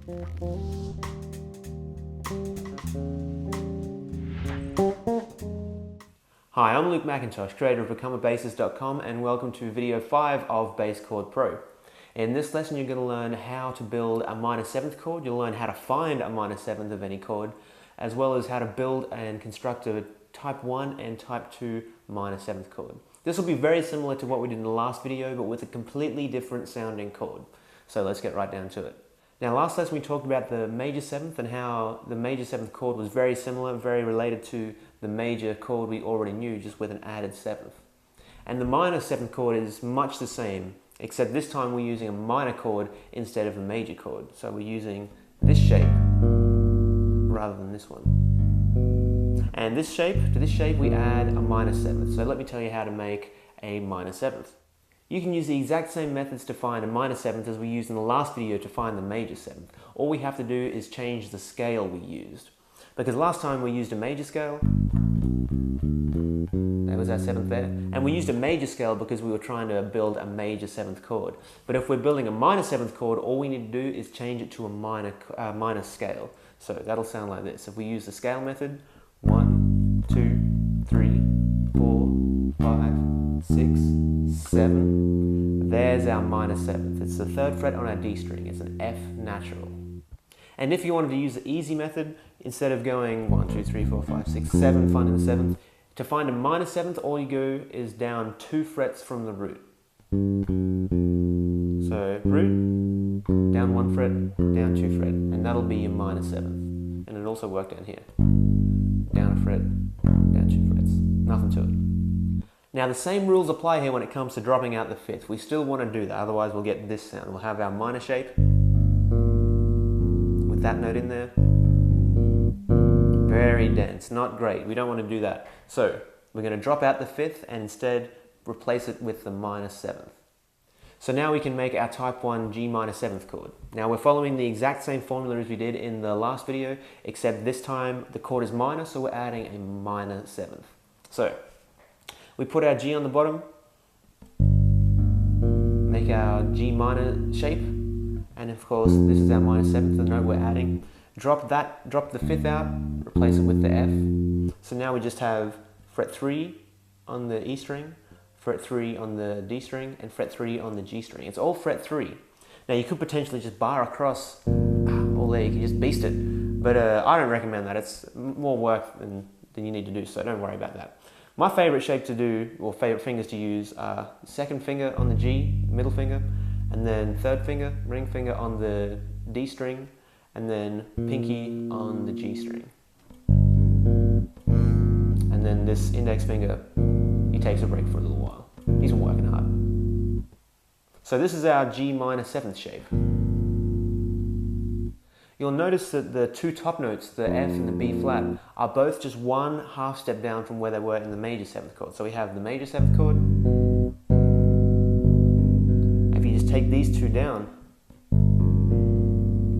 Hi, I'm Luke McIntosh, creator of BecomeABassist.com, and welcome to video 5 of Bass Chord Pro. In this lesson you're going to learn how to build a minor 7th chord, you'll learn how to find a minor 7th of any chord, as well as how to build and construct a type 1 and type 2 minor 7th chord. This will be very similar to what we did in the last video, but with a completely different sounding chord. So let's get right down to it. Now, last lesson we talked about the major 7th and how the major 7th chord was very similar, very related to the major chord we already knew, just with an added 7th. And the minor 7th chord is much the same, except this time we're using a minor chord instead of a major chord. So we're using this shape rather than this one. And to this shape we add a minor 7th. So let me tell you how to make a minor 7th. You can use the exact same methods to find a minor 7th as we used in the last video to find the major 7th. All we have to do is change the scale we used. Because last time we used a major scale, that was our 7th there, and we used a major scale because we were trying to build a major 7th chord. But if we're building a minor 7th chord, all we need to do is change it to a minor scale. So that'll sound like this. If we use the scale method, 1, 2, 3, 4, 5, 6, 7. There's our minor 7th. It's the 3rd fret on our D string. It's an F natural. And if you wanted to use the easy method, instead of going 1, 2, 3, 4, 5, 6, 7, finding the 7th, to find a minor 7th, all you go is down 2 frets from the root. So root, down 1 fret, down 2 fret, and that'll be your minor 7th. And it'll also work down here. Down a fret, down 2 frets. Nothing to it. Now the same rules apply here when it comes to dropping out the 5th. We still want to do that, otherwise we'll get this sound. We'll have our minor shape with that note in there. Very dense, not great. We don't want to do that. So we're going to drop out the 5th and instead replace it with the minor 7th. So now we can make our type 1 G minor 7th chord. Now we're following the exact same formula as we did in the last video, except this time the chord is minor, so we're adding a minor 7th. So we put our G on the bottom, make our G minor shape, and of course this is our minor 7th, the note we're adding. Drop the 5th out, replace it with the F. So now we just have fret 3 on the E string, fret 3 on the D string, and fret 3 on the G string. It's all fret 3. Now you could potentially just bar across all there, you can just beast it. But I don't recommend that, it's more work than you need to do, so don't worry about that. My favorite shape to do, or favorite fingers to use, are 2nd finger on the G, middle finger, and then 3rd finger, ring finger on the D string, and then pinky on the G string. And then this index finger, he takes a break for a little while. He's been working hard. So this is our G minor 7th shape. You'll notice that the 2 top notes, the F and the B flat, are both just 1 half step down from where they were in the major 7th chord. So we have the major 7th chord. If you just take these 2 down,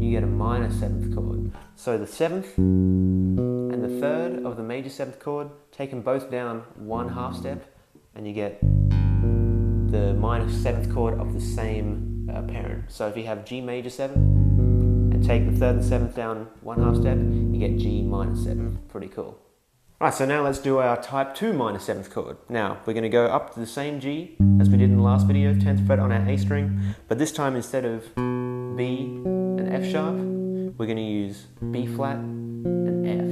you get a minor 7th chord. So the 7th and the 3rd of the major 7th chord, take them both down 1 half step, and you get the minor 7th chord of the same parent. So if you have G major 7, and take the 3rd and 7th down 1 half step, you get G minor 7. Pretty cool. Right, so now let's do our type 2 minor 7th chord. Now, we're going to go up to the same G as we did in the last video, 10th fret on our A string, but this time instead of B and F sharp, we're going to use B flat and F,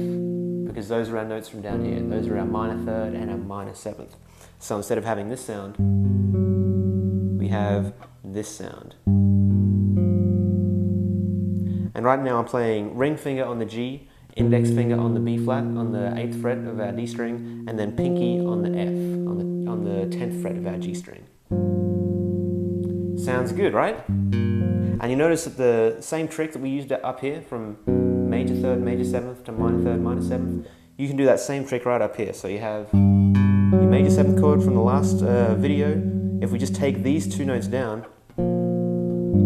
because those are our notes from down here. Those are our minor 3rd and our minor 7th. So instead of having this sound, we have this sound. And right now I'm playing ring finger on the G, index finger on the B flat on the 8th fret of our D string, and then pinky on the F on the 10th fret of our G string. Sounds good, right? And you notice that the same trick that we used up here from major 3rd, major 7th to minor 3rd, minor 7th, you can do that same trick right up here. So you have your major 7th chord from the last video. If we just take these 2 notes down,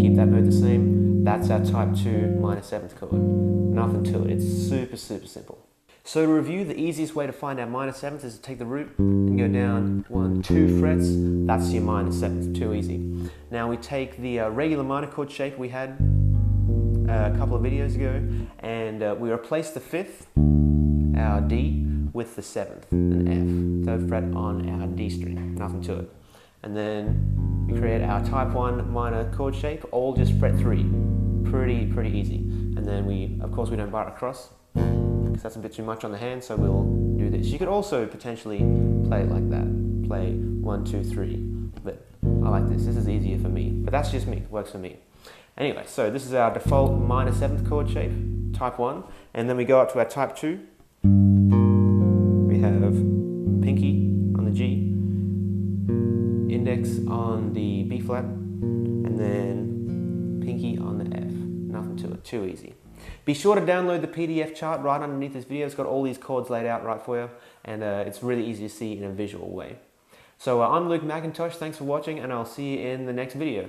keep that note the same, that's our type 2 minor 7th chord. Nothing to it, it's super, super simple. So to review, the easiest way to find our minor 7th is to take the root and go down 1, 2 frets. That's your minor 7th, too easy. Now we take the regular minor chord shape we had a couple of videos ago, and we replaced the 5th, our D, with the 7th, an F, 3rd fret on our D string, nothing to it. And then we create our type 1 minor chord shape, all just fret 3, pretty easy. And then of course we don't bar it across, because that's a bit too much on the hand, so we'll do this. You could also potentially play it like that, play 1, 2, 3, but I like this is easier for me, but that's just me, it works for me. Anyway, so this is our default minor 7th chord shape, type 1, and then we go up to our type 2. We have pinky on the G, index on the B flat, and then pinky on the F. Nothing to it, too easy. Be sure to download the PDF chart right underneath this video. It's got all these chords laid out right for you, and it's really easy to see in a visual way. So I'm Luke McIntosh, thanks for watching, and I'll see you in the next video.